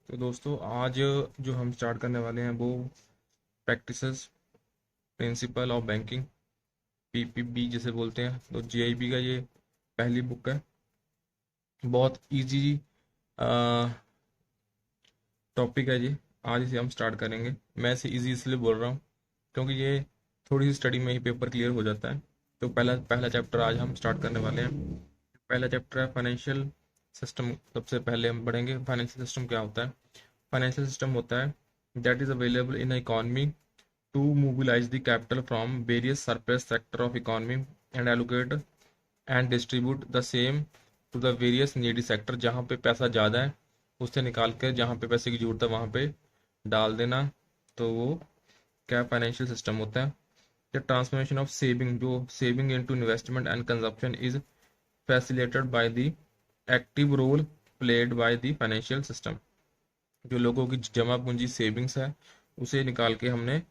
तो दोस्तों आज जो हम स्टार्ट करने वाले हैं वो practices principle of banking PPB जिसे बोलते हैं। तो जीआईबी का ये पहली बुक है। बहुत इजी टॉपिक है ये। आज इसे हम स्टार्ट करेंगे। मैं इसे इजी इसलिए बोल रहा हूँ क्योंकि ये थोड़ी सी स्टडी में ही पेपर क्लियर हो जाता है। तो पहला पहला चैप्टर आज हम स्टार्ट करने वाले हैं। पहला चैप्टर है फाइनेंशियल सिस्टम। सबसे पहले हम पढ़ेंगे फाइनेंशियल सिस्टम क्या होता है। फाइनेंशियल सिस्टम होता है that is available in economy to mobilize the capital from various surplus sector of economy and allocate and distribute the same to the various needy sector। जहाँ पे पैसा ज़्यादा है उससे निकाल कर जहाँ पे पैसे की जरूरत है वहाँ पे डाल देना। तो वो क्या फाइनेंशियल सिस्टम होता है। द ट्रांसफॉर्मेशन ऑफ सेविंग, जो saving into investment and consumption is facilitated by the active role played by the financial system. जो लोगों की जमा पूंजी सेविंग्स है उसे निकाल के हमने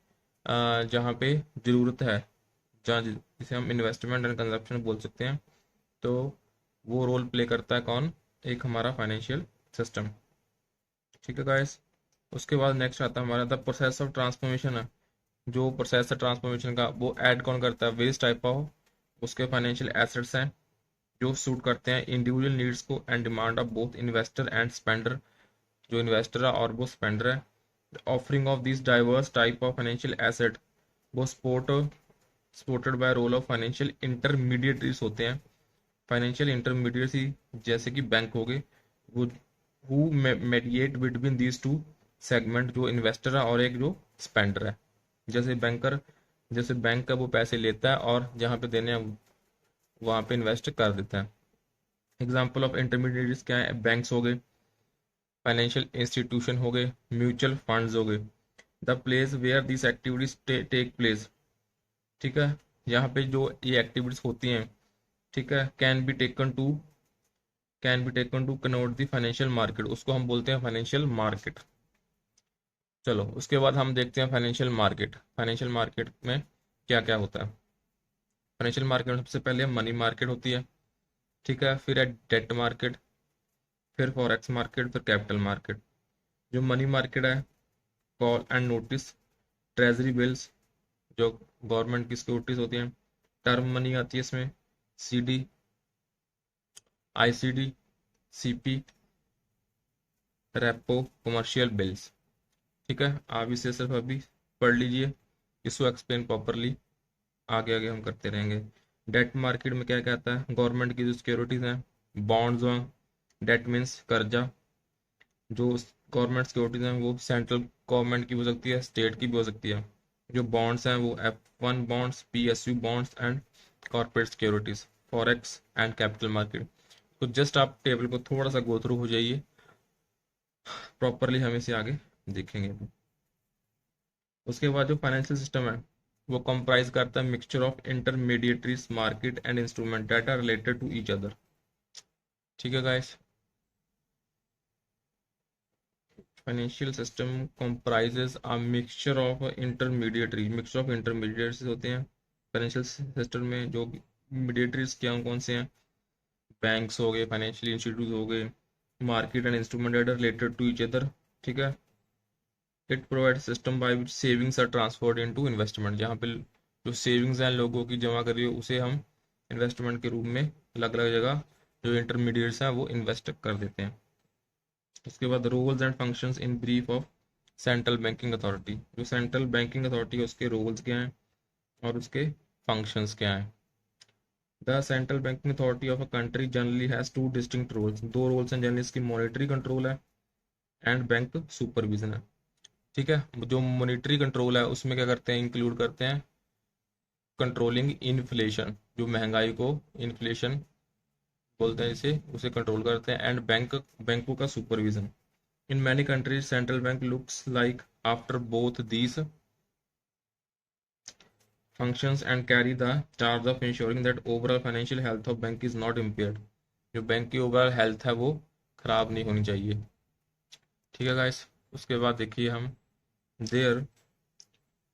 जहाँ पे ज़रूरत है, जहाँ जिसे हम इन्वेस्टमेंट एंड कंजप्शन बोल सकते हैं, तो वो रोल प्ले करता है कौन? एक हमारा फाइनेंशियल सिस्टम। ठीक है गाइस। उसके बाद नेक्स्ट आता है हमारा द प्रोसेस ऑफ ट्रांसफॉर्मेशन है। जो प्रोसेस है ट्रांसफॉर्मेशन का वो ऐड कौन करता है? वेरियस टाइप ऑफ उसके फाइनेंशियल एसेट्स हैं जो सूट करते हैं इंडिविजुअल नीड्स को and demand of both investor and spender. जो इन्वेस्टर है और वो स्पेंडर है। Offering of this diverse type of financial asset वो supported by role of financial intermediaries होते हैं। फाइनेंशियल इंटरमीडिएट्स ही जैसे कि बैंक हो गए, वो who mediate between these two segment, जो इन्वेस्टर है और एक जो स्पेंडर है। जैसे बैंकर, जैसे बैंक का वो पैसे लेता है और जहाँ पे देने हैं वहाँ पे इन्वेस्ट कर देता है। एग्जाम्पल ऑफ इंटरमीडिएट्स क्या है? बैंक्स हो गए, फाइनेंशियल इंस्टीट्यूशन हो गए, म्यूचुअल फंड्स हो गए। The place where this activities take place. ठीक है। यहाँ पे जो ये एक्टिविटीज होती हैं, ठीक है, can be taken to connote the financial market, उसको हम बोलते हैं फाइनेंशियल मार्केट। चलो उसके बाद हम देखते हैं फाइनेंशियल मार्केट। फाइनेंशियल मार्केट में क्या क्या होता है। फाइनेंशियल मार्केट में सबसे पहले मनी मार्केट होती है, ठीक है, फिर है डेट मार्केट, फिर फॉरेक्स मार्केट, फिर कैपिटल मार्केट। जो मनी मार्केट है, call and notice, treasury bills, जो गवर्नमेंट की सिक्योरिटीज होती हैं। टर्म मनी आती है इसमें, CD, ICD, CP, repo, commercial bills. ठीक है। आप इसे सिर्फ अभी पढ़ लीजिए, इसको एक्सप्लेन प्रॉपरली आगे आगे हम करते रहेंगे। डेट मार्केट में क्या क्या आता है? गवर्नमेंट की जो सिक्योरिटीज हैं, बॉन्ड्स हैं। डेट मीन्स कर्जा। जो गवर्नमेंट सिक्योरिटीज हैं वो सेंट्रल गवर्नमेंट की हो सकती है, स्टेट की भी हो सकती है। जो बॉन्ड्स हैं वो F1 bonds, PSU bonds and corporate securities. Forex and capital market. तो जस्ट आप टेबल को थोड़ा सा गो थ्रू हो जाइए, प्रॉपरली हम इसे आगे देखेंगे। उसके बाद जो फाइनेंशियल सिस्टम है वो कंप्राइज करता है mixture of intermediaries market and instrument that are related to each other. ठीक है guys. Financial system comprises a mixture of intermediates होते हैं फाइनेंशियल सिस्टम में। जो मीडिएटरीज क्या कौन से हैं? बैंक्स हो गए, फाइनेंशियल इंस्टीट्यूट हो गए, market and instrument that are related to each other. ठीक है। It provide system by which savings are transferred into investment. जहाँ पे जो सेविंग्स हैं लोगों की जमा करी हो उसे हम इन्वेस्टमेंट के रूप में अलग अलग जगह जो इंटरमीडिएट्स हैं वो इन्वेस्ट कर देते हैं। उसके बाद roles and functions in brief of central banking authority. जो सेंट्रल बैंकिंग अथॉरिटी है उसके रोल्स क्या हैं और उसके फंक्शंस क्या हैं। The central banking authority of a country generally has two distinct roles. दो रोल्स हैं जनरली, इसकी मॉनेटरी कंट्रोल है एंड बैंक सुपरविजन है। ठीक है। जो मॉनेटरी कंट्रोल है उसमें क्या करते हैं? इंक्लूड करते हैं कंट्रोलिंग इन्फ्लेशन, जो महंगाई को इन्फ्लेशन बोलते हैं इसे, उसे कंट्रोल करते हैं। एंड बैंकों का supervision. In many countries central bank looks like after both these functions and carry the charge of ensuring that overall financial health of bank is not impaired। जो बैंक की ओवरऑल हेल्थ है वो खराब नहीं होनी चाहिए। ठीक है गाइस। उसके बाद देखिए हम, there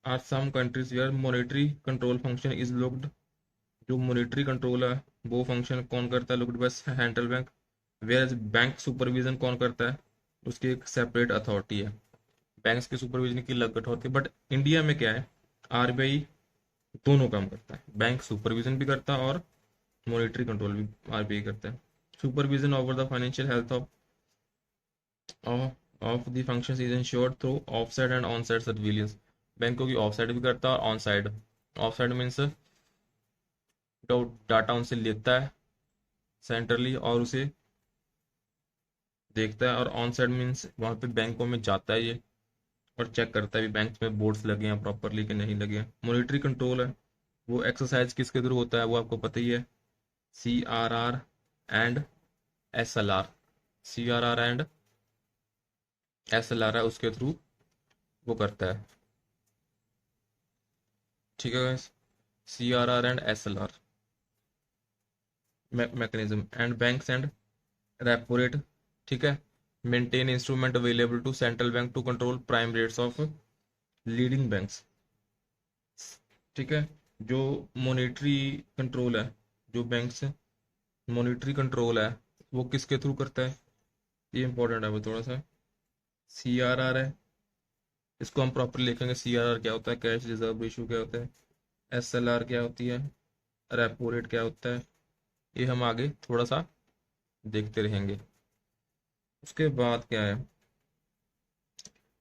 are some countries where monetary control function is looked. जो मॉनेटरी कंट्रोल है वो फंक्शन कौन करता है? Looked by central bank. Where bank supervision कौन करता है? उसकी एक सेपरेट अथॉरिटी है। बैंक्स की सुपरविजन की अलग अथॉरिटी, बट इंडिया में क्या है, आरबीआई दोनों काम करता है, बैंक सुपरविजन भी करता है और मॉनेटरी कंट्रोल भी आरबीआई करता है। Supervision over the financial health of the functions is insured through offside and on side surveillance. बैंकों की ऑफ साइड भी करता है और on side. Of side means तो डाटा उनसे लेता है सेंट्रली और उसे देखता है, और ऑन साइड मीन्स वहाँ पे बैंकों में जाता है ये और चेक करता है भी बैंक में बोर्ड्स लगे हैं प्रॉपरली कि नहीं लगे हैं। मॉनेटरी कंट्रोल है, वो एक्सरसाइज किसके थ्रू होता है वो आपको पता ही है, CRR and SLR। CRR and SLR है, उसके थ्रू वो करता है। ठीक है, CRR and SLR mechanism and banks and repo rate. ठीक है, maintain instrument available to central bank to control prime rates of leading banks. ठीक है, जो मॉनेटरी कंट्रोल है, जो बैंक्स मॉनेटरी कंट्रोल है वो किसके थ्रू करता है, ये इंपॉर्टेंट है वो थोड़ा सा। CRR है, इसको हम प्रॉपर लिखेंगे। CRR क्या होता है, कैश रिजर्व रेशियो क्या होता है, SLR क्या होती है, रेपो रेट क्या होता है, ये हम आगे थोड़ा सा देखते रहेंगे। उसके बाद क्या है,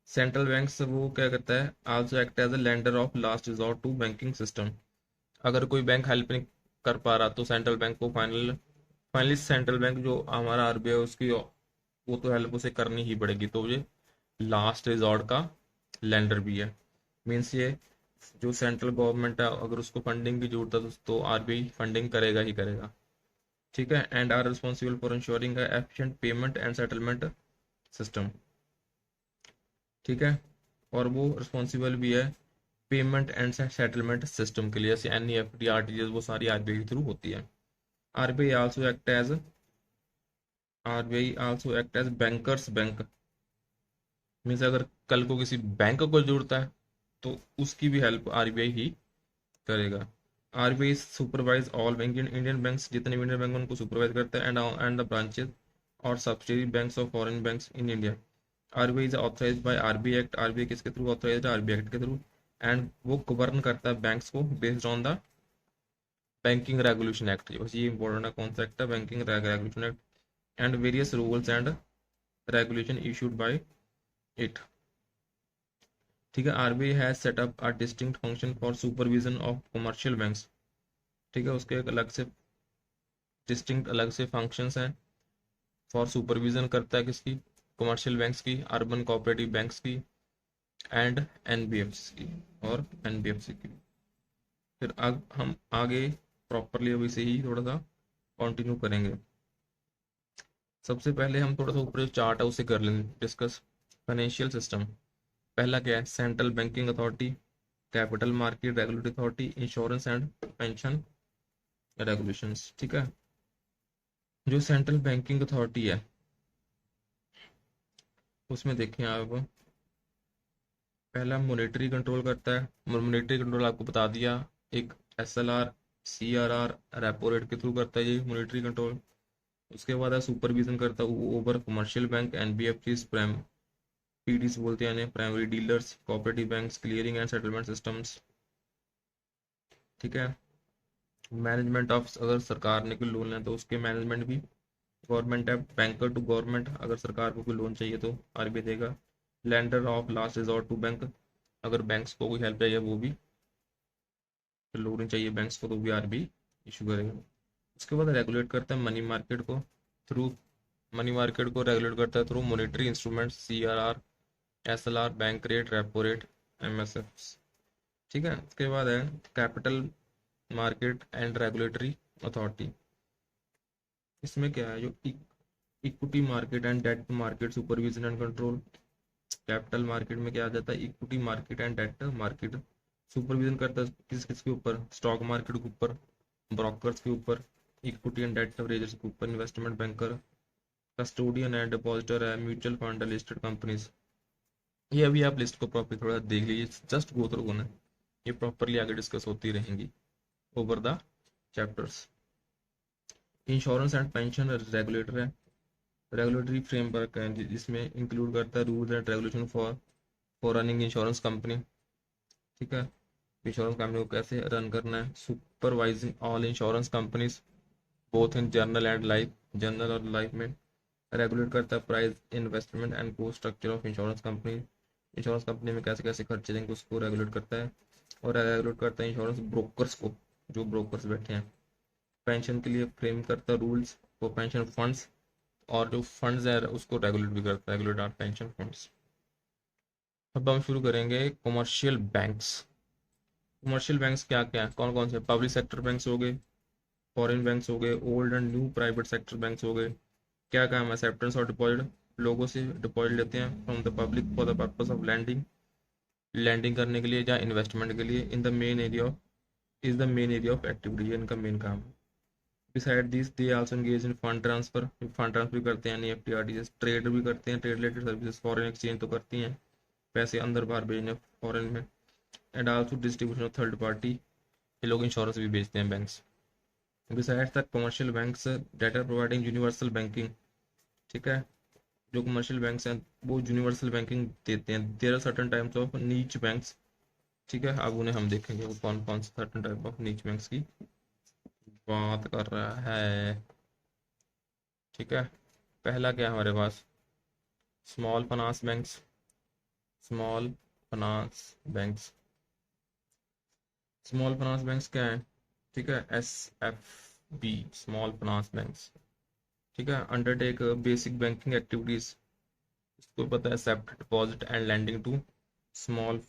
सेंट्रल बैंक्स वो क्या करता है, also act as a lender of last resort to banking system. अगर कोई बैंक हेल्प नहीं कर पा रहा तो सेंट्रल बैंक को फाइनली सेंट्रल बैंक जो हमारा आरबीआई उसकी वो तो हेल्प उसे करनी ही पड़ेगी, तो ये लास्ट रिजॉर्ट का लेंडर भी है। मीन्स ये जो सेंट्रल गवर्नमेंट है अगर उसको फंडिंग की जरूरत है तो आरबीआई फंडिंग करेगा ही करेगा। ठीक है, and are responsible for insuring efficient payment and settlement system. ठीक है, और वो रिस्पॉन्सिबल भी है पेमेंट एंड सेटलमेंट सिस्टम के लिए, जैसे NEFT RTGS वो सारी आरबीआई के थ्रू होती है। RBI also act as bankers bank. Means अगर कल को किसी बैंक को जरूरत है तो उसकी भी हेल्प आरबीआई ही करेगा। RBI supervise all bank Indian banks, जितने भी इंडियन बैंक उनको सुपरवाइज करता है, एंड द ब्रांचेस और subsidiary banks of foreign banks in India. RBI is authorize by RBI act, RBI किसके थ्रू ऑथराइज है, आरबीआई एक्ट के थ्रू। एंड वो गवर्न करता है बैंक्स को based on the banking regulation act. बस ये इंपॉर्टेंट है, कौन सा एक्ट है, banking regulation act, and various rules and regulation issued by it. ठीक है, RBI has set up a distinct function for supervision of commercial banks. ठीक है, उसके एक अलग से डिस्टिंक्ट अलग से फंक्शंस हैं, फॉर सुपरविजन करता है किसकी, कमर्शियल बैंक्स की, अर्बन कोऑपरेटिव बैंक्स की, एंड एनबीएफसी की, और एनबीएफसी की। फिर हम आगे प्रॉपरली अभी से ही थोड़ा सा कंटिन्यू करेंगे। सबसे पहले हम थोड़ा सा ऊपर जो चार्ट है उसे कर लेंगे डिस्कस। फाइनेंशियल सिस्टम, पहला क्या है, central banking authority, capital market regulatory authority, insurance and pension regulations. ठीक है, जो सेंट्रल बैंकिंग अथॉरिटी है उसमें देखें आप, पहला मॉनेटरी कंट्रोल करता है। मॉनेटरी कंट्रोल आपको बता दिया, एक SLR CRR रेपो रेट के थ्रू करता है ये मॉनेटरी कंट्रोल। उसके बाद है सुपरविजन करता है over commercial bank, NBFC prime PDs बोलते हैं primary dealers, cooperative banks, clearing and settlement systems. ठीक है, मैनेजमेंट ऑफ, अगर सरकार ने कोई लोन लेना तो उसके मैनेजमेंट भी गवर्नमेंट है। बैंकर टू गवर्नमेंट, अगर सरकार को कोई लोन चाहिए तो आरबीआई देगा। Lender of last resort to bank, अगर बैंक्स को कोई हेल्प चाहिए वो भी, लोन चाहिए बैंक्स को तो भी आरबीआई इशू करेगा। उसके बाद रेगुलेट करता है मनी मार्केट को थ्रू, मनी मार्केट को रेगुलेट करता है through monetary instrument, CRR SLR bank rate repo rate MSF। ठीक है, उसके बाद है capital market and regulatory authority. इसमें क्या है, जो equity market and debt market supervision and control. Capital market में क्या आ जाता है, equity market and debt market supervision करता है किस किस के ऊपर, स्टॉक मार्केट के ऊपर, ब्रोकर्स के ऊपर, इक्विटी एंड डेट रेजर्स के ऊपर, investment banker, custodian and depositor है, म्यूचुअल फंड, लिस्टेड कंपनीज। ये अभी आप लिस्ट को प्रॉपर थोड़ा देख लीजिए, जस्ट गो थ्रू होना, ये प्रॉपरली आगे डिस्कस होती रहेंगी over the chapters. Insurance and pension regulator है, रेगुलेटरी फ्रेमवर्क है जिसमें इंक्लूड करता है rules and regulation for running insurance company. ठीक है, इंश्योरेंस कंपनी को कैसे रन करना है। Supervising all insurance companies both in general and life, general और लाइफ में। रेगुलेट करता है price, investment and cost structure of insurance company, insurance company में कैसे कैसे खर्चे देंगे उसको रेगुलेट करता है। और रेगुलेट करता है इंश्योरेंस ब्रोकर्स को, जो ब्रोकर्स बैठे हैं। पेंशन के लिए फ्रेम करता है रूल्स फॉर पेंशन फंड्स, और जो फंड्स है उसको रेगुलेट भी करता है, रेगुलेट आर पेंशन फंड्स। अब हम शुरू करेंगे कमर्शियल बैंक्स। कमर्शियल बैंक्स क्या क्या है, कौन कौन से। पब्लिक सेक्टर बैंक्स हो गए, फॉरेन बैंक्स हो गए, old and new private sector banks हो गए। क्या काम है, एक्सेप्टेंस और डिपॉजिट, लोगों से डिपॉजिट लेते हैं from the public for the purpose of lending, lending करने के लिए या इन्वेस्टमेंट के लिए। In the main area of, is the main area of activity, ये इनका मेन काम है। Beside this they also engage in fund transfer, fund transfer भी करते हैं एनईएफटी आरटीजीएस, ट्रेड भी करते हैं, trade related services, foreign exchange तो करती हैं, पैसे अंदर बाहर भेजने फॉरेन में। And also distribution of third party, ये लोग इंश्योरेंस भी बेचते हैं banks. Besides the commercial banks that are providing universal banking, ठीक है, जो कमर्शियल बैंक्स हैं वो यूनिवर्सल बैंकिंग देते हैं। There are certain types of niche banks, ठीक है, अब उन्हें हम देखेंगे वो कौन कौन से certain type of niche banks की बात कर रहा है। ठीक है, पहला क्या है हमारे पास, small finance banks, small finance banks. Small finance banks क्या है, ठीक है, S F B, small finance banks. ठीक है, अंडरटेक बेसिक बैंकिंग एक्टिविटीज, इसको पता है, except deposit and lending to small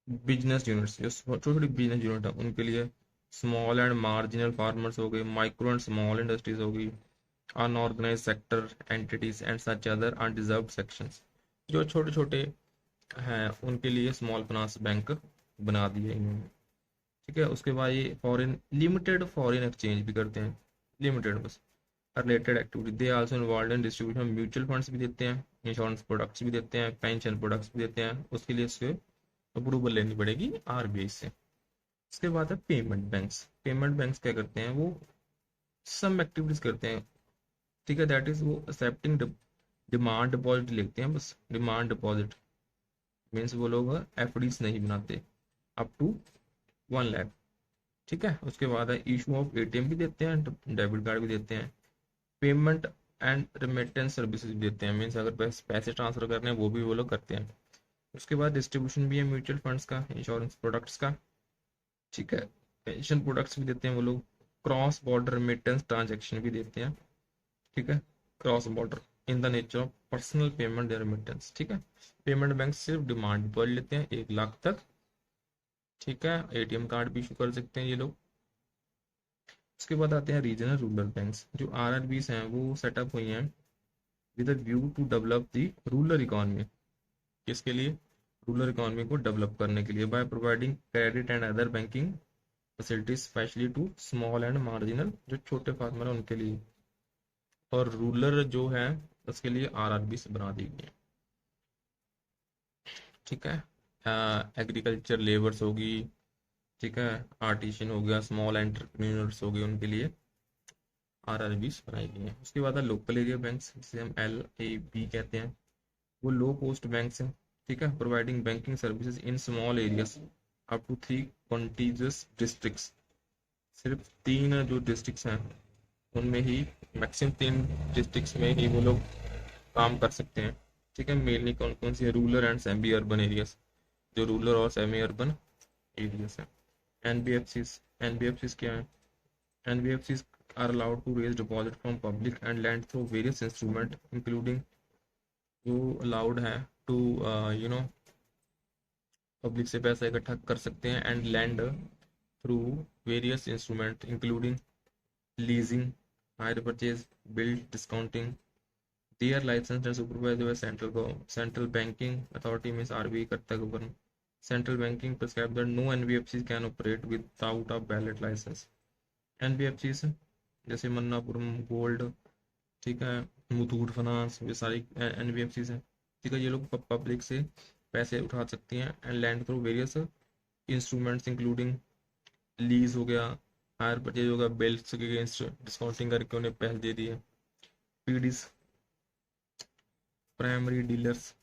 business units, जो छोटी छोटी बिजनेस यूनिट है उनके लिए। स्मॉल एंड मार्जिनल फार्मर्स हो गए, माइक्रो एंड स्मॉल इंडस्ट्रीज हो गई, unorganised sector entities and such other undeserved sections, जो छोटे छोटे हैं उनके लिए स्मॉल फाइनेंस बैंक बना दिए इन्होंने। ठीक है, उसके बाद ये फॉरेन लिमिटेड फॉरेन एक्सचेंज भी करते हैं, लिमिटेड बस, related activity. They also involve in distribution, mutual funds भी देते हैं, इंश्योरेंस प्रोडक्ट्स भी देते हैं, पेंशन प्रोडक्ट्स भी देते हैं, उसके लिए उसके अप्रूवल लेनी पड़ेगी आरबीआई से। उसके बाद है पेमेंट बैंक्स। पेमेंट बैंक्स क्या करते हैं, वो सम एक्टिविटीज करते हैं, ठीक है, दैट इज वो एक्सेप्टिंग डिमांड डिपॉजिट लेते हैं, बस डिमांड डिपॉजिट मीन्स वो लोग एफडीज नहीं बनाते अप टू 1 लाख। ठीक है, उसके बाद है इशू ऑफ एटीएम भी देते हैं, डेबिट कार्ड भी देते हैं, पेमेंट एंड रेमिटेंस सर्विसेज भी देते हैं, मीन्स अगर पैसे ट्रांसफर करने हैं वो भी वो लोग करते हैं। उसके बाद डिस्ट्रीब्यूशन भी है म्यूचुअल फंड्स का, इंश्योरेंस प्रोडक्ट्स का, ठीक है, पेंशन प्रोडक्ट्स भी देते हैं वो लोग, क्रॉस बॉर्डर रेमिटेंस ट्रांजेक्शन भी देते हैं, ठीक है, cross border in the nature of personal payment या रेमिटेंस। ठीक है, पेमेंट बैंक सिर्फ डिमांड डिपॉजिट लेते हैं 1 लाख तक, ठीक है, एटीएम कार्ड भी इशू कर सकते हैं ये लोग। उसके बाद आते हैं रीजनल रूरल बैंक्स, जो आरआरबीस हैं वो सेटअप हुई हैं with a view to develop the rural economy, किसके लिए, रूरल इकोनॉमी को डेवलप करने के लिए, by providing credit and other banking facilities specially to small and marginal, जो छोटे फार्मर हैं उनके लिए। और रूरल जो है उसके लिए आरआरबी से बना दी गई है। ठीक है, एग्रीकल्चर लेबर्स होगी, ठीक है, आर्टिशियन हो गया, स्मॉल एंटरप्रेन्योर्स हो गए, उनके लिए आरआरबी बनाई गई है। उसके बाद है लोकल एरिया बैंक्स, जिसे हम LAB कहते हैं, वो लो कॉस्ट बैंक्स हैं, ठीक है, providing banking services in small areas up to 3 contiguous districts, सिर्फ 3 जो डिस्ट्रिक्ट्स हैं उनमें ही, मैक्सिमम 3 डिस्ट्रिक्ट्स में ही वो लोग काम कर सकते हैं। ठीक है, मेनली कौन कौन सी है, rural and semi urban areas, जो रूरल और सेमी अर्बन एरियाज हैं। एनबीएफसीज, एनबीएफसीज क्या है, NBFCs are allowed to raise deposit from public and lend through various instrument including, जो अलाउड है टू यू नो पब्लिक से पैसा इकट्ठा कर सकते हैं and lend through various instrument including leasing, hire purchase, bill discounting. They are licensed and supervised by central banking authority, means RBI करता है govern. Central banking prescribe that no NBFCs can operate without a valid license। NBFCs जैसे Manappuram gold, ठीक है, Muthoot finance, ये सारी NBFCs हैं। ठीक है, ये लोग पब्लिक से पैसे उठा सकती हैं and lend through various instruments including lease हो गया, हायर परचेज हो गया, बिल्स के अगेंस्ट डिस्काउंटिंग करके उन्हें पैसे दे दिए, PDs, primary dealers.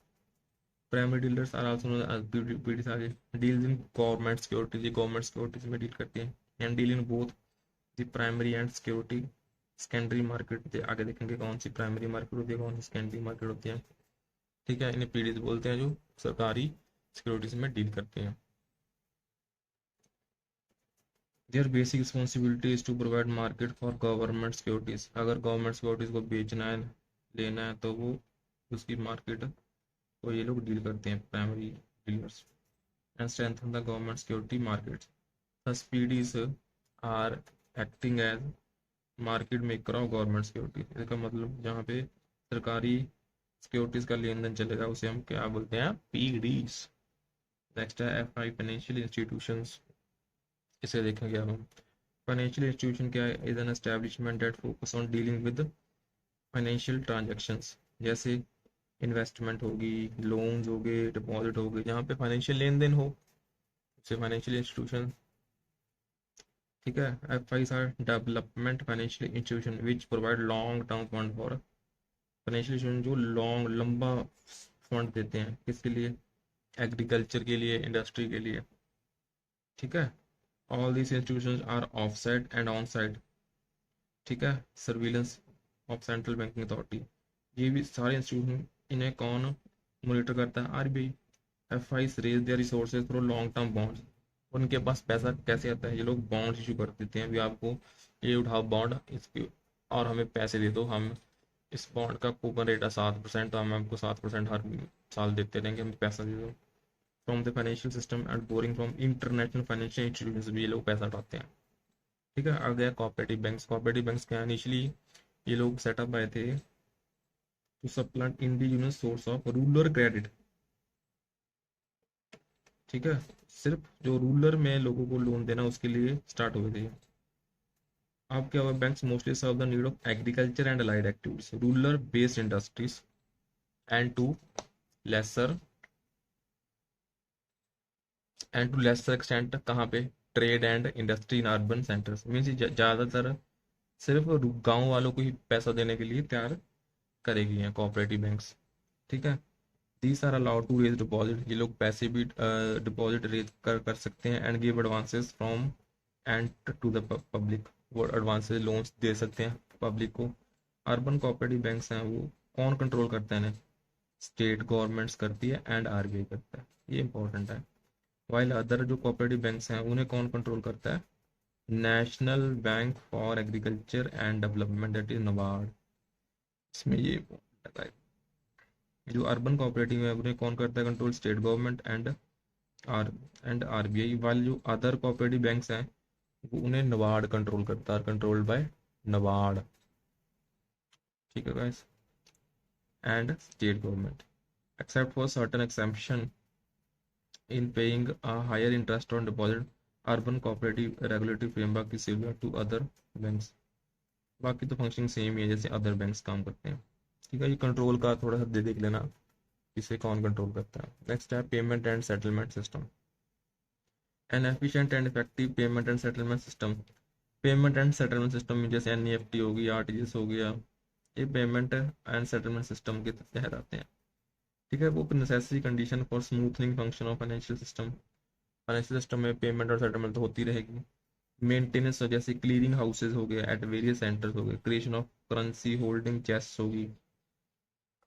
Primary dealers are also known as PDs आगे deals in government securities, ये government securities में डील करती हैं, and deal in both the primary and security secondary market। आगे देखेंगे कौन सी प्राइमरी मार्केट होती है, कौन सी सेकेंडरी मार्केट होती है। ठीक है, इन्हें पीडीज बोलते हैं जो सरकारी सिक्योरिटीज में डील करते हैं। Their basic responsibility is to provide market for government securities. अगर गवर्नमेंट सिक्योरिटीज को बेचना है, लेना है, तो वो उसकी मार्केट को ये लोग डील करते हैं, primary dealers. And strengthen the government security markets. thus PDs are acting as market maker of government security. इसका मतलब जहाँ पे सरकारी सिक्योरिटीज का लेन देन चलेगा उसे हम क्या बोलते हैं, पीडीज। नेक्स्ट है FI फाइनेंशियल इंस्टीट्यूशंस। इसे देखेंगे अब हम। फाइनेंशियल इंस्टीट्यूशन क्या है, is an establishment that focus on dealing with financial transactions. जैसे इन्वेस्टमेंट होगी, लोन्स हो गए, डिपॉजिट हो गए, जहाँ पे फाइनेंशियल लेन देन हो, उसे फाइनेंशियल इंस्टीट्यूशन। ठीक है, FIs are development financial institution which provide long term fund for. Financial institution जो लंबा फंड देते हैं, किसके लिए, एग्रीकल्चर के लिए, इंडस्ट्री के लिए। ठीक है, all this institutions are off site and on site. ठीक है, surveillance of central banking authority. ये भी सारे इंस्टीट्यूशन, इन्हें कौन मॉनिटर करता है, RBI। FIs raise their resources through long term bonds. उनके पास पैसा कैसे आता है, ये लोग बॉन्ड इशू कर देते हैं, अभी आपको ये उठाओ बॉन्ड इसके और हमें पैसे दे दो, हम इस बॉन्ड का कूपन रेट है 7%, तो हम आपको 7% हर साल देते रहेंगे, हमें पैसा दे दो। From the financial system and boring from international financial institution भी ये लोग पैसा उठाते हैं। ठीक है, आ गया कोऑपरेटिव बैंक्स। कोऑपरेटिव बैंक्स क्या है, इनिशियली ये लोग सेटअप आए थे to supplant indigenous source of rural credit. ठीक है, सिर्फ जो रूरल में लोगों को लोन देना उसके लिए स्टार्ट हुए थे। अब क्या हुआ, banks mostly serve the need of agriculture and allied activities, rural based industries and lesser to lesser extent कहाँ पे, trade and industry in urban centres. Means ज़्यादातर सिर्फ गांव वालों को ही पैसा देने के लिए तैयार करेगी हैं कोऑपरेटिव बैंक्स। ठीक है, these are allowed to raise deposit. ये लोग पैसे भी डिपॉजिट रेज कर सकते हैं, and give advances from and to the public. वो एडवांसेस लोन्स दे सकते हैं पब्लिक को। अर्बन कोऑपरेटिव बैंक्स हैं, वो कौन कंट्रोल करता है, स्टेट गवर्नमेंट्स करती है एंड RBI करता है, ये इंपॉर्टेंट है। वाइल अदर जो कोऑपरेटिव बैंक्स हैं उन्हें कौन कंट्रोल करता है, national bank for agriculture and development, that is NABARD. इसमें ये जो अर्बन कोऑपरेटिव है उन्हें कौन करता है control, state government and RBI। While जो अदर कोऑपरेटिव बैंक्स हैं वो उन्हें नबार्ड कंट्रोल करता है, कंट्रोल्ड बाय नबार्ड। ठीक है guys, and state government except for certain exception in paying a higher interest on deposit, urban cooperative regulatory framework is similar to other banks। बाकी तो फंक्शनिंग सेम ही है जैसे अदर बैंक्स काम करते हैं। ठीक है, ये कंट्रोल का थोड़ा सा देख लेना, इसे कौन कंट्रोल करता है। नेक्स्ट है payment and settlement system. N efficient and effective payment and settlement system. Payment and settlement system जैसे NEFT हो गया, RTGS हो गया, ये पेमेंट एंड सेटलमेंट सिस्टम के तहत आते हैं। ठीक है, वो necessary condition for smoothening function of financial system. Financial system में पेमेंट और सेटलमेंट तो होती रहेगी। मेंटेनेंस जैसे क्लियरिंग हाउसेज हो गए एट वेरियस सेंटर्स हो गए, creation of currency holding chest होगी,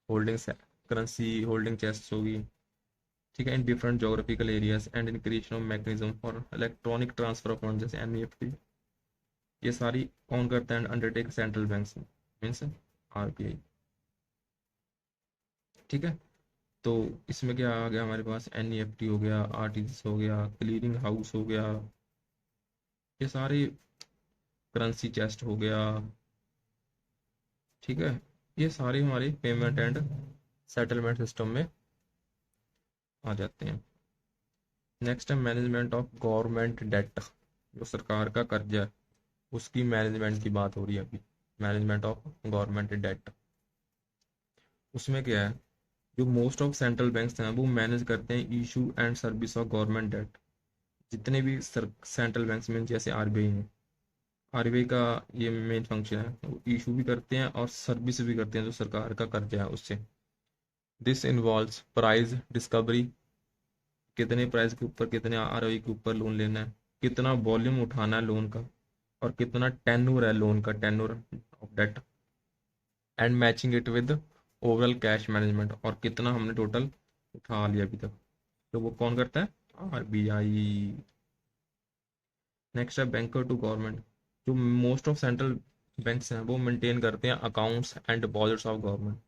होल्डिंग करेंसी होल्डिंग चेस्ट होगी। ठीक है, in different geographical areas and in creation of mechanism for electronic transfer of fund जैसे NEFT। ये सारी कौन करता है, undertake central banks means RBI। ठीक है, तो इसमें क्या आ गया हमारे पास, NEFT हो गया, RTGS हो गया, क्लियरिंग हाउस हो गया, ये सारे, करेंसी चेस्ट हो गया। ठीक है, ये सारे हमारे पेमेंट एंड सेटलमेंट सिस्टम में आ जाते हैं। नेक्स्ट है मैनेजमेंट ऑफ गवर्नमेंट डेट। जो सरकार का कर्जा है उसकी मैनेजमेंट की बात हो रही है अभी, मैनेजमेंट ऑफ गवर्नमेंट डेट। उसमें क्या है, जो मोस्ट ऑफ सेंट्रल बैंक्स हैं वो मैनेज करते हैं issue and service of government debt. जितने भी सेंट्रल बैंक्स में जैसे RBI है, आरबीआई का ये मेन फंक्शन है, वो इशू भी करते हैं और सर्विस भी करते हैं जो सरकार का कर्जा है उससे। दिस इन्वॉल्व्स प्राइस डिस्कवरी, कितने प्राइस के ऊपर, कितने आरओई के ऊपर लोन लेना है, कितना वॉल्यूम उठाना है लोन का, और कितना टेन्योर है लोन का, tenure of debt, and matching it with overall cash management, और कितना हमने टोटल उठा लिया अभी तक। तो वो कौन करता है? आरबीआई। नेक्स्ट है बैंकर टू गवर्नमेंट। जो मोस्ट ऑफ सेंट्रल बैंक्स हैं वो मेंटेन करते हैं accounts and deposits of government.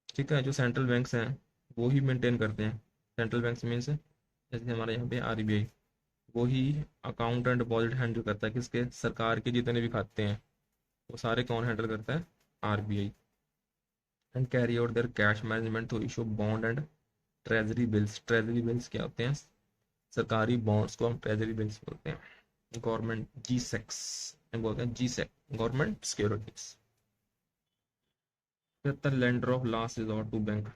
ठीक है, जो सेंट्रल बैंक्स हैं वो ही मेंटेन करते हैं। सेंट्रल बैंक्स मीन्स जैसे हमारे यहाँ पे आरबीआई, वो ही अकाउंट एंड डिपॉजिट हैंडल करता है, किसके? सरकार के जितने भी खाते हैं वो सारे कौन हैंडल करता है? RBI. And carry out their cash management to issue bond and treasury bills. Treasury bills क्या होते हैं? सरकारी बॉन्ड्स को हम ट्रेजरी बिल्स बोलते हैं। गवर्नमेंट जी सेक्स बोलते हैं, G sec, government securities. 75 lender of last resort to bank.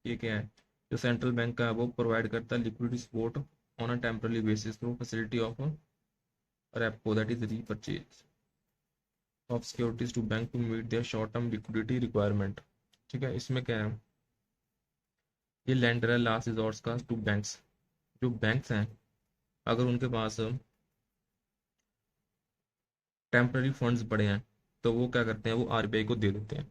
ये क्या है? जो सेंट्रल बैंक का है वो प्रोवाइड करता है liquidity support on a temporary basis through facility of repo, that is repurchase of securities to bank to meet their short term liquidity requirement. ठीक है, इसमें क्या है? ये लेंडर है लास्ट रिजॉर्ट का टू बैंक्स। जो बैंक्स हैं अगर उनके पास टेम्पररी फंड्स पड़े हैं तो वो क्या करते हैं? वो आरबीआई को दे देते हैं।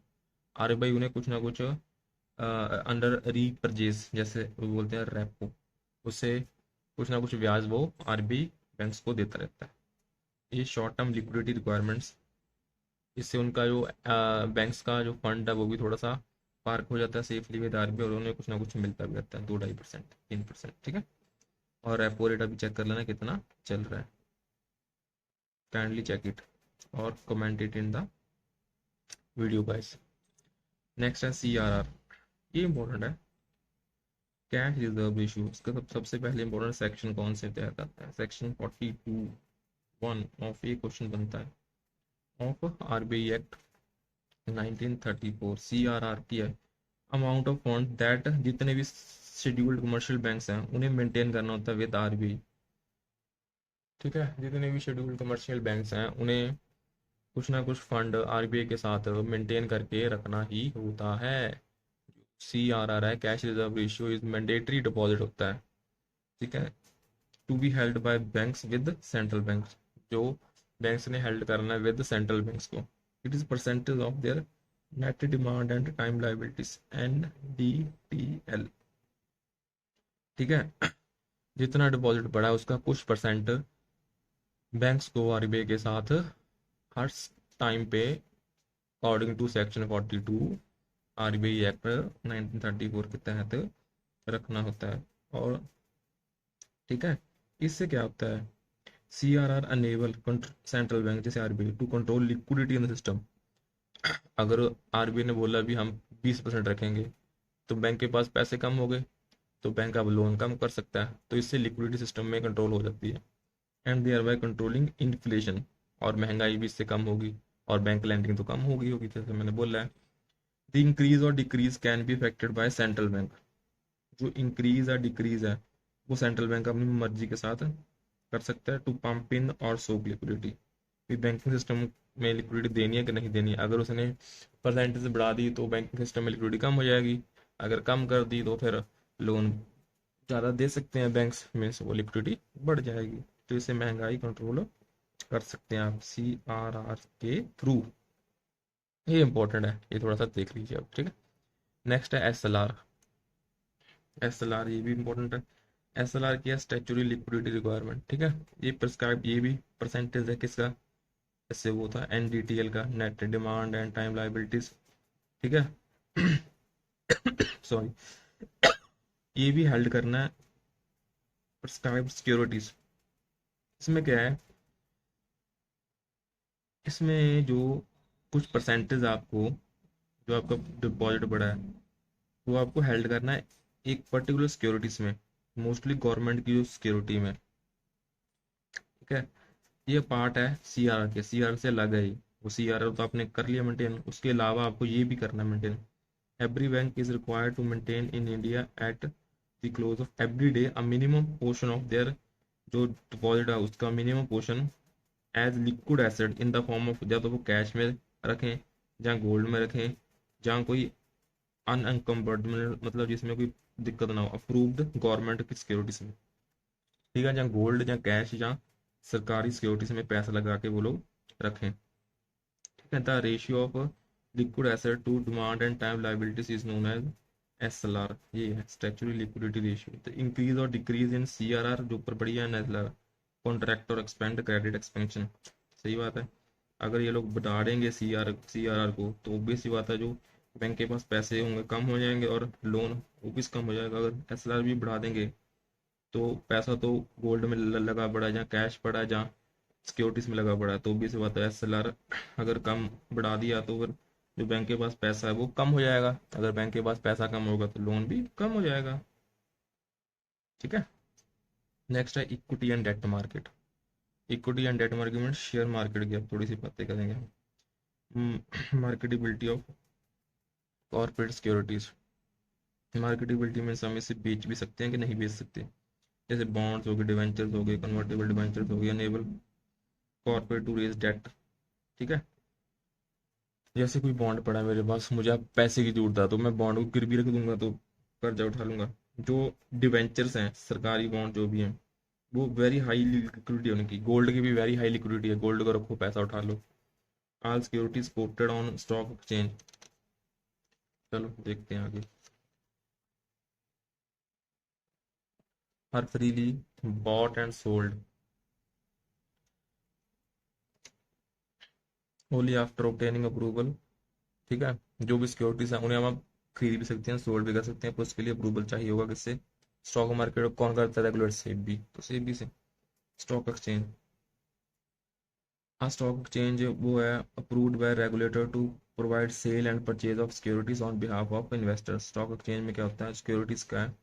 आरबीआई उन्हें कुछ ना कुछ अंडर रीपरचेज, जैसे वो बोलते हैं रेपो, उससे कुछ ना कुछ ब्याज वो आरबीआई बैंक्स को देता रहता है। ये शॉर्ट टर्म लिक्विडिटी रिक्वायरमेंट्स, इससे उनका जो बैंक्स का जो फंड है वो भी थोड़ा सा पार्क हो जाता है सेफली विद आरबीआई, और उन्हें कुछ ना कुछ मिलता भी रहता है, 2-2.5%, 3%। ठीक है, और रेपो रेट अभी चेक कर लेना कितना चल रहा है, काइंडली चेक इट और comment it in the video guys. Next है सीआरआर। ये इंपॉर्टेंट है, कैश रिजर्व इशू। इसका सबसे पहले इंपॉर्टेंट सेक्शन कौन से तहत आता है? सेक्शन 42(1) ऑफ ये क्वेश्चन बनता है ऑफ आरबीआई एक्ट 1934। सीआरआर की है अमाउंट ऑफ फंड दैट, जितने भी शेड्यूल्ड कमर्शियल बैंक्स हैं उन्हें मेंटेन करना होता है विद आरबीआई। ठीक है, जितने भी शेड्यूल्ड कमर्शियल बैंक्स हैं उन्हें कुछ ना कुछ फंड आरबीआई के साथ मेंटेन करके रखना ही होता है। सी आर आर है, cash reserve ratio is mandatory deposit होता है। ठीक है, to be held by banks with central banks. जो बैंक्स ने हेल्ड करना है विद सेंट्रल बैंक्स को। It is percentage of their net demand and time liabilities, NDTL। ठीक है, जितना डिपॉजिट बढ़ा है उसका कुछ परसेंट बैंक्स को आरबीआई के साथ हर टाइम पे according to section 42 RBI act 1934 के तहत रखना होता है। और ठीक है, इससे क्या होता है? C R R enable central bank जैसे RBI to control liquidity in the system. अगर आरबीआई ने बोला भी हम 20% रखेंगे तो बैंक के पास पैसे कम हो गए तो बैंक अब लोन कम कर सकता है, तो इससे लिक्विडिटी सिस्टम में कंट्रोल हो जाती है। And they are by controlling inflation, और महंगाई भी इससे कम होगी, और बैंक लैंडिंग तो कम होगी होगी जैसे मैंने बोला है। द इंक्रीज और decrease can be affected by central bank. जो इंक्रीज या डिक्रीज है वो सेंट्रल बैंक अपनी मर्जी के साथ कर सकता है टू पंप इन और सोक लिक्विडिटी। बैंकिंग सिस्टम में लिक्विडिटी देनी है कि नहीं देनी है। अगर उसने परसेंटेज बढ़ा दी तो बैंकिंग सिस्टम में लिक्विडिटी कम हो जाएगी, अगर कम कर दी तो फिर लोन ज़्यादा दे सकते हैं बैंक्स, मीन्स वो लिक्विडिटी बढ़ जाएगी। तो इससे महंगाई कंट्रोल कर सकते हैं आप सीआरआर के थ्रू। ये इंपॉर्टेंट है, ये थोड़ा सा देख लीजिए आप। ठीक है, नेक्स्ट है एसएलआर। एसएलआर ये भी इंपॉर्टेंट है। एसएलआर की है स्टैट्यूटरी लिक्विडिटी रिक्वायरमेंट। ठीक है, ये प्रिस्क्राइब, ये भी परसेंटेज है किसका? इससे वो था NDTL का, net demand and time liabilities. ठीक है, सॉरी, ये भी हेल्ड करना है प्रिस्क्राइब सिक्योरिटीज। इसमें क्या है? इसमें जो कुछ परसेंटेज आपको, जो आपका डिपॉजिट बढ़ा है वो आपको हेल्ड करना है एक पर्टिकुलर सिक्योरिटीज में, मोस्टली गवर्नमेंट की जो सिक्योरिटी में। ठीक है, ये पार्ट है सीआर के, सीआर से अलग है ये। वो सीआर तो आपने कर लिया मेंटेन, उसके अलावा आपको ये भी करना है maintain. Every bank is required to maintain in India at the close of every day a minimum portion of their, जो डिपॉजिट है उसका minimum portion as liquid asset in the form of, या तो वो कैश में रखें, जहाँ gold में रखें, जहाँ कोई अनअनकम्फर्ट मतलब जिसमें कोई दिक्कत ना हो, अप्रूव्ड गवर्नमेंट की सिक्योरिटीज में, ठीक है, जहाँ गोल्ड, जहाँ कैश, जहाँ सरकारी सिक्योरिटीज में पैसा लगा के वो लोग रखें, ठीक है। The ratio of liquid asset to demand and time liabilities is known as SLR, ये है statutory liquidity ratio. The increase और डिक्रीज इन CRR जो ऊपर बढ़िया है, NSLR कॉन्ट्रैक्ट और एक्सपेंड क्रेडिट एक्सपेंशन, सही बात है। अगर ये लोग बढ़ा देंगे CRR को, तो ऑब्वियस सी बात है जो बैंक के पास पैसे होंगे कम हो जाएंगे और लोन वो भी कम हो जाएगा। अगर SLR भी बढ़ा देंगे तो पैसा तो गोल्ड में लगा पड़ा है, जहाँ कैश पड़ा है, जहाँ सिक्योरिटीज में लगा पड़ा है, तो भी से बात है SLR अगर कम बढ़ा दिया तो फिर जो बैंक के पास पैसा है वो कम हो जाएगा। अगर बैंक के पास पैसा कम होगा तो लोन भी कम हो जाएगा, ठीक है। नेक्स्ट है equity and debt market. Equity and debt market में शेयर मार्केट की अब थोड़ी सी बातें करेंगे हम। Marketability of corporate securities. Marketability में हम इसे बेच भी सकते हैं कि नहीं बेच सकते, जैसे बॉन्ड्स हो गए, डिवेंचर्स हो गए, कन्वर्टेबल डिवेंचर्स हो गए, enable corporate to raise debt, ठीक है। जैसे कोई बॉन्ड पड़ा है मेरे पास, मुझे अब पैसे की जरूरत है तो मैं बॉन्ड को गिरवी रख दूंगा तो कर्जा उठा लूंगा। जो डिवेंचर्स हैं, सरकारी बॉन्ड जो भी हैं, वो वेरी हाई लिक्विडिटी होने की, गोल्ड की भी वेरी हाई लिक्विडिटी है, गोल्ड को रखो पैसा उठा लो। All securities quoted on stock exchange. चलो देखते हैं आगे। Are freely bought and sold only after obtaining approval, ठीक है। जो भी सिक्योरिटीज हैं उन्हें हम अब खरीद भी सकते हैं, सोल्ड भी कर सकते हैं, पर उसके लिए अप्रूवल चाहिए होगा किससे? स्टॉक मार्केट कौन करता है रेगुलेट? सेबी, तो सेबी से। स्टॉक एक्सचेंज, हाँ स्टॉक एक्सचेंज वो है approved by regulator to provide sale and purchase of securities on behalf of investors. Stock exchange में क्या होता है, सिक्योरिटीज का है,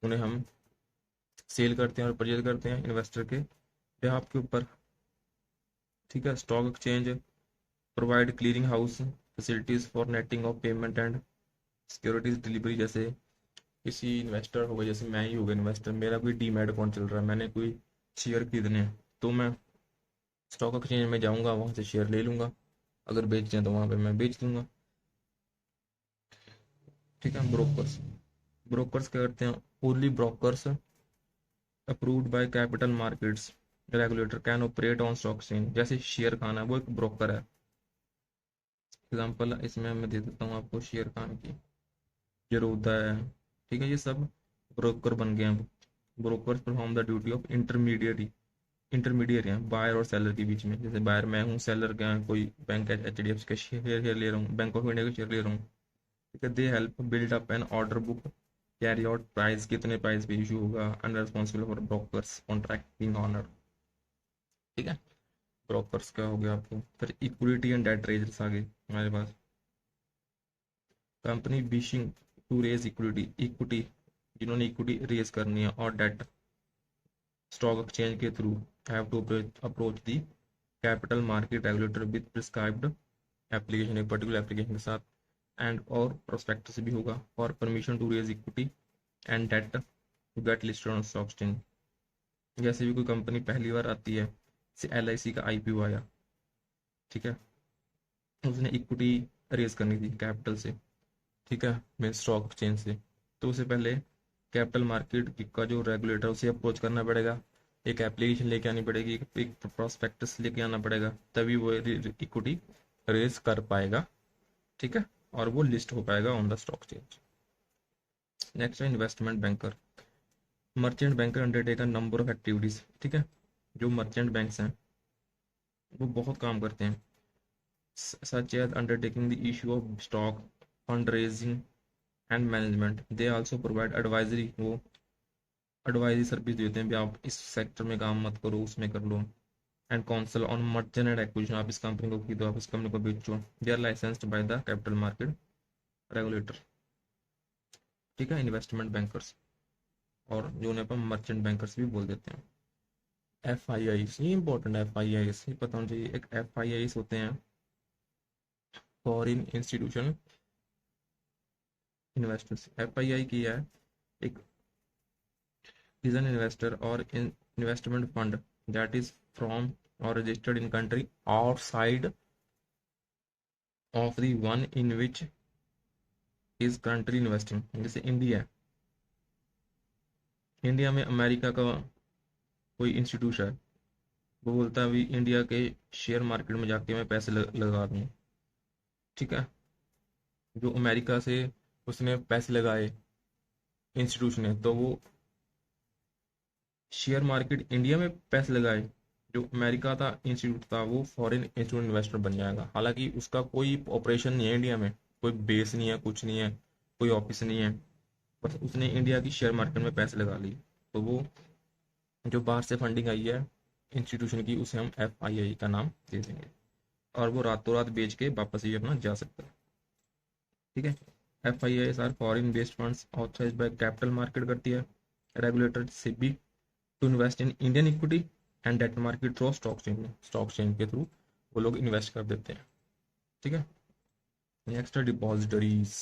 उन्हें हम सेल करते हैं और परचेज करते हैं इन्वेस्टर के बिहाफ के ऊपर, ठीक है। Stock exchange provide clearing house facilities for netting of payment and securities delivery. जैसे किसी इन्वेस्टर होगा, जैसे मैं ही होगा इन्वेस्टर, मेरा कोई डीमैट अकाउंट चल रहा है, मैंने कोई शेयर खरीदने हैं, तो मैं स्टॉक एक्सचेंज में जाऊंगा, वहां से शेयर ले लूंगा, अगर बेचते हैं तो वहां पे मैं बेच दूंगा, ठीक है। ब्रोकर्स, ब्रोकर्स क्या करते हैं? Only brokers approved by capital markets regulator can operate on stock exchange. जैसे शेयर खान है वो एक ब्रोकर है, एग्जांपल इसमें मैं दे देता हूँ आपको शेयर खान की, जरोदा है, ठीक है। ये सब ब्रोकर बन गए हैं। Brokers perform the duty of intermediate, intermediate हैं बायर और सेलर के बीच में। जैसे बायर मैं हूँ, सेलर क्या है, कोई बैंक HDFC का शेयर शेयर ले रहा हूँ, बैंक ऑफ इंडिया का शेयर ले रहा हूँ, ठीक है। They help build up an order book, carry out price, कितने प्राइस पे इशू होगा, and responsible for brokers contract being honour, ठीक है। ब्रोकर्स का हो गया आपको। फिर इक्विटी एंड डेट रेजर्स आगे हमारे पास। Company wishing to raise equity, equity जिन्होंने इक्विटी रेज करनी है, और डेट स्टॉक एक्सचेंज के through have to approach the capital market regulator with prescribed application, एक पर्टिकुलर एप्लीकेशन के साथ, एंड और प्रोस्पेक्टस भी होगा for permission to raise equity and debt to get listed on stock exchange. जैसे भी कोई कंपनी पहली बार आती है, जैसे LIC का IPO आया, ठीक है, उसने इक्विटी रेज करनी थी कैपिटल से, ठीक है, मेन स्टॉक एक्सचेंज से, तो उसे पहले कैपिटल मार्केट का जो रेगुलेटर उसे अप्रोच करना पड़ेगा, एक एप्लीकेशन लेके आनी पड़ेगी, एक प्रोस्पेक्टस लेके आना पड़ेगा, तभी वो इक्विटी रेज कर पाएगा, ठीक है, और वो लिस्ट हो पाएगा on the stock exchange. Next है investment banker. Merchant banker undertake a number of activities, ठीक है। जो मर्चेंट बैंक्स हैं वो बहुत काम करते हैं, such as undertaking the issue of stock, fundraising and management. They also provide advisory, वो advisory सर्विस देते हैं भी आप इस सेक्टर में काम मत करो, उसमें कर लो, and counsel on merger and acquisition, आप इस कंपनी को खरीदो, आप इस कंपनी को बेचो। They are licensed by the capital market regulator, ठीक है, इन्वेस्टमेंट बैंकर्स, और जो उन्हें अपन मर्चेंट बैंकर्स भी बोल देते हैं। FII, ये इंपॉर्टेंट है, FII ये पता होना चाहिए। एक FII होते हैं फॉरेन इंस्टीट्यूशन इन्वेस्टर्स। FII की है एक is an investor or in investment fund that is from और registered in country outside of the one in which is country investing. जैसे इंडिया, इंडिया में अमेरिका का कोई इंस्टीट्यूट है, वो बोलता है अभी इंडिया के शेयर मार्केट में जाके मैं पैसे लगा दूँ। ठीक है, जो अमेरिका से उसने पैसे लगाए इंस्टीट्यूशन ने, तो वो शेयर मार्केट इंडिया में पैसे लगाए, जो अमेरिका था इंस्टीट्यूट था वो फॉरेन इंस्टीट्यूट इन्वेस्टर बन जाएगा। हालांकि उसका कोई ऑपरेशन नहीं है इंडिया में, कोई बेस नहीं है, कुछ नहीं है, कोई ऑफिस नहीं है, बस उसने इंडिया की शेयर मार्केट में पैसे लगा लिए। तो वो जो बाहर से फंडिंग आई है इंस्टीट्यूशन की, उसे हम FII का नाम दे देंगे, और वो रातों रात बेच के वापस ही अपना जा सकता है। ठीक है, FIIs are foreign based funds authorised by capital market करती है regulator SEBI to invest in Indian equity and debt market through stock change के थ्रू वो लोग इन्वेस्ट कर देते हैं। ठीक है, नेक्स्ट है डिपॉजिटरीज।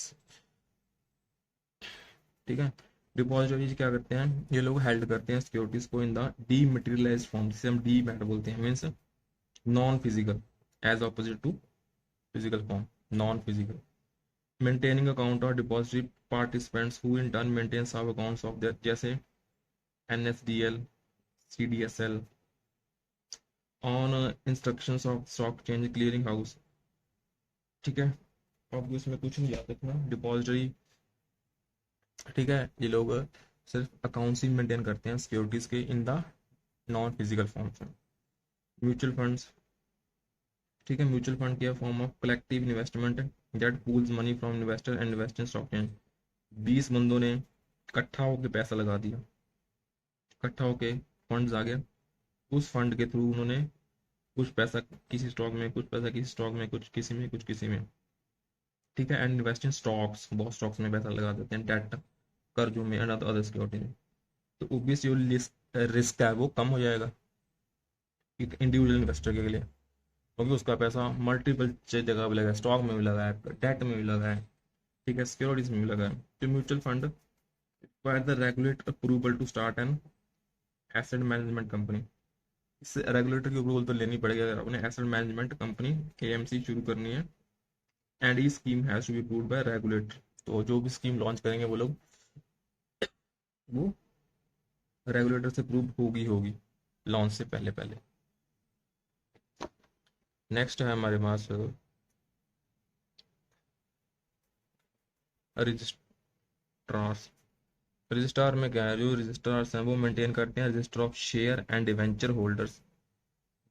ठीक है, डिपॉजिटरीज क्या करते हैं, ये लोग हेल्ड करते हैं सिक्योरिटीज को इन द डीमेटेरियलाइज्ड फॉर्म, जिसे हम डीमैट बोलते हैं, means non physical, as opposite to physical form, non physical. Maintaining account और depository participants who in turn maintain sub accounts of their, जैसे NSDL, CDSL, on instructions of stock change clearing house. ठीक है, आपको इसमें कुछ नहीं याद रखना, डिपॉजिटरी, ठीक है, ये लोग सिर्फ अकाउंट्स ही मेंटेन करते हैं सिक्योरिटीज के in the non physical forms में। म्यूचुअल फंड्स, ठीक है, म्यूचुअल फंड की form of collective investment that pools money from investor and invest in stock change. 20 बंदों ने इकट्ठा होकर पैसा लगा दिया, इकट्ठा होके फंड्स आ गया, उस फंड के थ्रू उन्होंने कुछ पैसा किसी स्टॉक में, कुछ पैसा किसी स्टॉक में, कुछ किसी में, कुछ किसी में। ठीक है, एंड इन्वेस्ट इन स्टॉक्स, बहुत स्टॉक्स में पैसा लगा देते हैं, डेट, कर्जों में एंड अदर सिक्योरिटी में। तो ओबियस जो रिस्क है वो कम हो जाएगा एक इंडिविजुअल इन्वेस्टर के लिए, क्योंकि उसका पैसा मल्टीपल जगह पे लगा है, स्टॉक में भी लगा है, डेट में भी लगा है, ठीक है, सिक्योरिटीज में भी लगा है। तो mutual fund require the regulator approval to start an asset management company. इस रेगुलेटर की अप्रूवल तो लेनी पड़ेगी अगर अपने एसेट मैनेजमेंट कंपनी AMC शुरू करनी है, and each scheme has to be approved by regulator. तो जो भी स्कीम लॉन्च करेंगे वो लोग, वो रेगुलेटर से अप्रूव होगी लॉन्च से पहले पहले। नेक्स्ट है हमारे पास रजिस्ट्रार्स। रजिस्ट्रार में क्या है, जो रजिस्ट्रार्स हैं वो मेंटेन करते हैं register of share and debenture holders,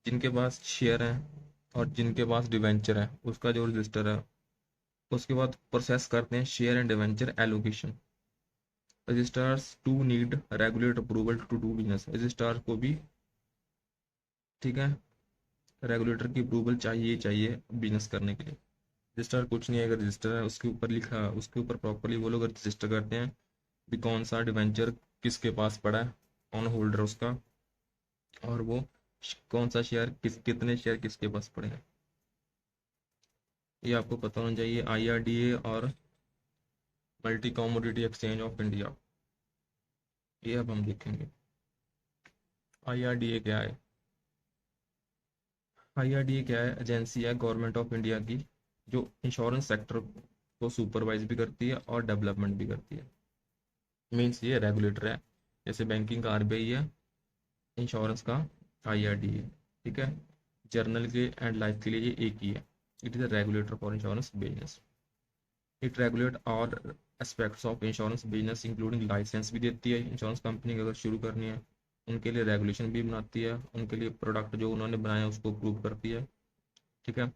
जिनके पास शेयर है और जिनके पास डिवेंचर है उसका जो रजिस्टर है। उसके बाद प्रोसेस करते हैं share and debenture allocation. Registrars to need regulate approval to do business, registrar को भी, ठीक है, रेगुलेटर की अप्रूवल चाहिए बिजनेस करने के लिए। रजिस्टर कुछ नहीं है, अगर रजिस्टर है उसके ऊपर लिखा, उसके ऊपर प्रॉपरली वो लोग रजिस्टर करते हैं कि कौन सा डिवेंचर किसके पास पड़ा है, ऑन होल्डर उसका, और वो कौन सा शेयर कितने शेयर किसके पास पड़े हैं, ये आपको पता होना चाहिए। IRDA और multi commodity exchange of India, ये अब हम देखेंगे। IRDA क्या है, IRDA क्या है, एजेंसी है गवर्नमेंट ऑफ इंडिया की, जो इंश्योरेंस सेक्टर को सुपरवाइज भी करती है और डेवलपमेंट भी करती है। मीन्स ये रेगुलेटर है, जैसे बैंकिंग का RBI है, इंश्योरेंस का IRDA। ठीक है, जर्नल के एंड लाइफ के लिए ये एक ही है। It is a regulator for insurance business. It regulate और aspects of insurance business including licence भी देती है, इंश्योरेंस कंपनी अगर शुरू करनी है उनके लिए रेगुलेशन भी बनाती है, उनके लिए प्रोडक्ट जो उन्होंने बनाया उसको अप्रूव करती है। ठीक है,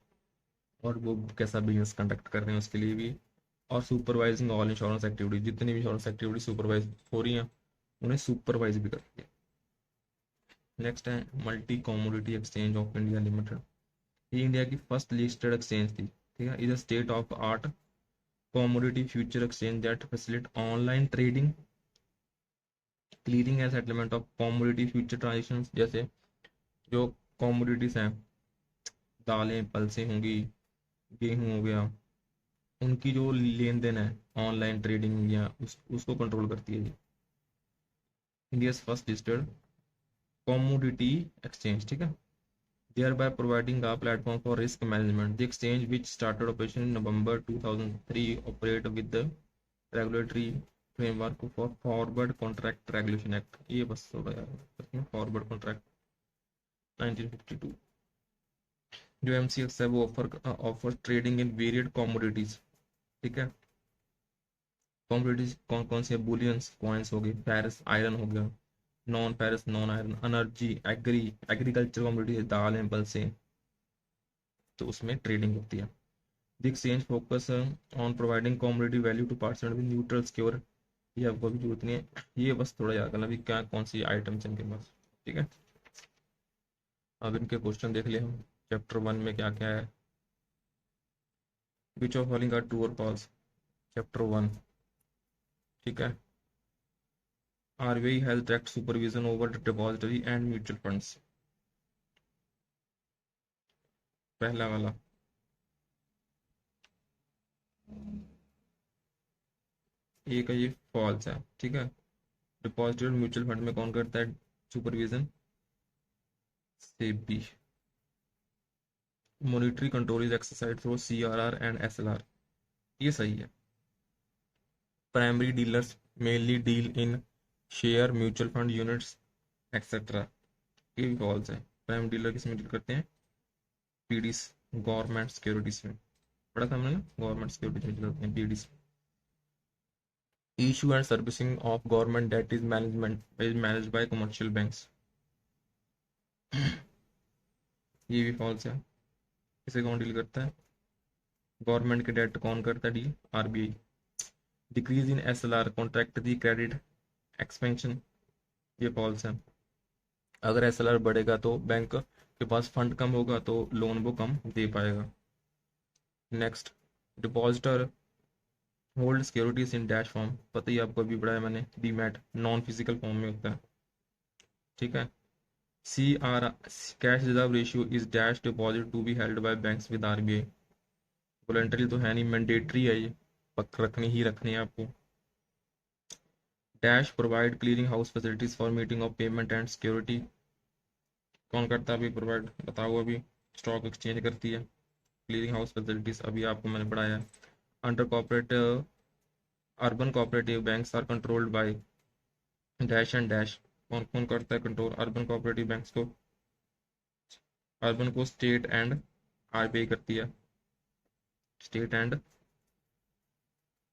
और वो कैसा बिजनेस कंडक्ट कर रहे हैं उसके लिए भी, और सुपरवाइजिंग ऑल इंश्योरेंस एक्टिविटीज, जितनी भी इंश्योरेंस एक्टिविटी सुपरवाइज हो रही हैं उन्हें सुपरवाइज भी करती है। नेक्स्ट है multi commodity exchange of India limited. ये इंडिया की फर्स्ट लिस्टेड एक्सचेंज थी। ठीक है, is a state of art commodity future exchange that facilitate online trading, clearing and settlement of commodity future transactions. जैसे जो कमोडिटीज हैं, दालें पल्सें होंगी, गेहूं हो गया, उनकी जो लेन देन है ऑनलाइन ट्रेडिंग या उसको कंट्रोल करती है ये, India first listed commodity exchange. ठीक है, thereby providing a platform for risk management. The exchange, which started operation in November 2003, operate with the regulatory framework for Forward Contract Regulation Act. ये बस थोड़ा यार फॉरवर्ड कॉन्ट्रैक्ट 1952। जो MCX है वो offer trading in varied commodities. ठीक है, commodities कौन कौन सी है? बुलियंस, कॉइन्स हो गए, फेरस आयरन हो गया, non ferrous non iron, energy, agriculture commodities, दाल है, पल्से, तो उसमें ट्रेडिंग होती है। The exchange focus on providing commodity value to participant with neutral secure. ये आपको अभी जरूरत नहीं है, ये बस थोड़ा याद करना भी क्या कौन सी आइटम्स इनके पास। ठीक है, अब इनके क्वेश्चन देख लिए हम। चैप्टर 1 में क्या क्या है? Which of following are true or false? Chapter 1। ठीक है, RBI has direct supervision over depository and mutual funds. पहला वाला एक है, ये फॉल्स है। ठीक है, डिपॉजिटरी और म्यूचुअल फंड में कौन करता है supervision? SEBI. Monetary control is exercise through CRR and SLR. ये सही है। Primary dealers mainly deal in share, mutual fund, units etcetera. ये भी फॉल्स है। प्राइमरी डीलर किस में डील करते हैं? पीडीस, गवर्नमेंट सिक्योरिटीज में। बड़ा था हमने ना, गवर्नमेंट सिक्योरिटीज में डील करते हैं, PDs. Issue and servicing of government debt is managed by commercial banks. ये भी फॉल्स है। इसे कौन डील करता है? गवर्नमेंट के डेट कौन करता है deal? RBI. Decrease in SLR contract the credit expansion. ये फॉल्स है। अगर एसएलआर बढ़ेगा तो बैंक के पास फंड कम होगा तो लोन वो कम दे पाएगा। Next, depositor hold securities in dash form. पता ही आपको अभी पढ़ाया मैंने, डीमैट नॉन फिजिकल फॉर्म में होता है। ठीक है, C R cash reserve ratio is dash deposit to be held by banks with RBI. Voluntary तो है नहीं, मैंडेटरी है ये, पक रखनी ही रखनी है आपको। Dash provide clearing house facilities for meeting of payment and security. कौन करता है अभी प्रोवाइड? बताओ अभी। स्टॉक एक्सचेंज करती है क्लियरिंग हाउस फैसिलिटीज, अभी आपको मैंने पढ़ाया। Under corporate urban cooperative banks are controlled by dash and dash. कौन कौन करता है कंट्रोल अर्बन कोऑपरेटिव बैंक्स को? अर्बन को स्टेट एंड आरबीआई करती है, state and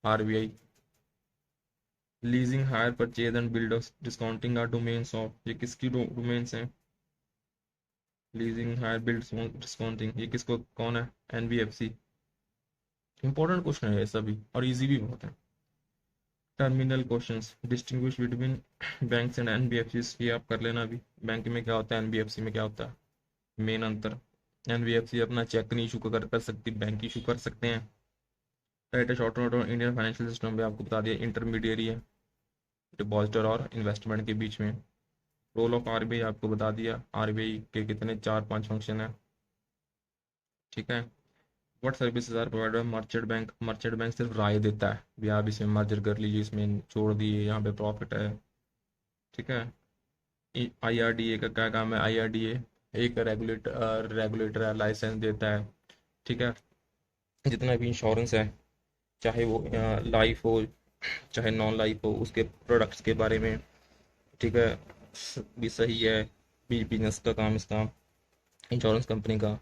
RBI. Leasing, hire purchase and bill, discounting are domains of. ये किसकी डोमेन्स हैं? लीजिंग, हायर, बिल्ड, डिस्काउंटिंग, ये किसको कौन है? एनबीएफसी। इंपॉर्टेंट क्वेश्चन है ये सभी, और इजी भी बहुत है। Terminal questions, distinguish between banks and NBFC, ये आप कर लेना अभी। बैंक में क्या होता है, एनबीएफसी में क्या होता है, मेन अंतर। एनबीएफसी अपना चेक नहीं इशू कर सकती, बैंक इशू कर सकते हैं। राइट है, short note Indian financial system में आपको बता दिया, इंटरमीडिएरी है डिपॉजिटर और इन्वेस्टमेंट के बीच में। रोल ऑफ आरबीआई आपको बता दिया, आरबीआई के कितने 4-5 फंक्शन है। ठीक है, what services are provided by merchant bank? Merchant bank सिर्फ राय देता है भी आप इसमें मर्जर कर लीजिए, इसमें छोड़ दिए, यहाँ पे प्रॉफिट है। ठीक है, आईआरडीए का क्या काम है? आईआरडीए एक रेगुलेटर है, लाइसेंस देता है। ठीक है, जितना भी इंश्योरेंस है, चाहे वो लाइफ हो चाहे नॉन लाइफ हो, उसके प्रोडक्ट्स के बारे में। ठीक है, भी सही है। बिजनेस का काम इसका, इंश्योरेंस कंपनी का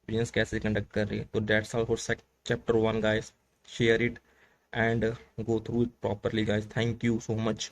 बिजनेस कैसे कंडक्ट कर रही है। तो that's all for chapter 1 guys. Share it and go through it properly guys. Thank you so much.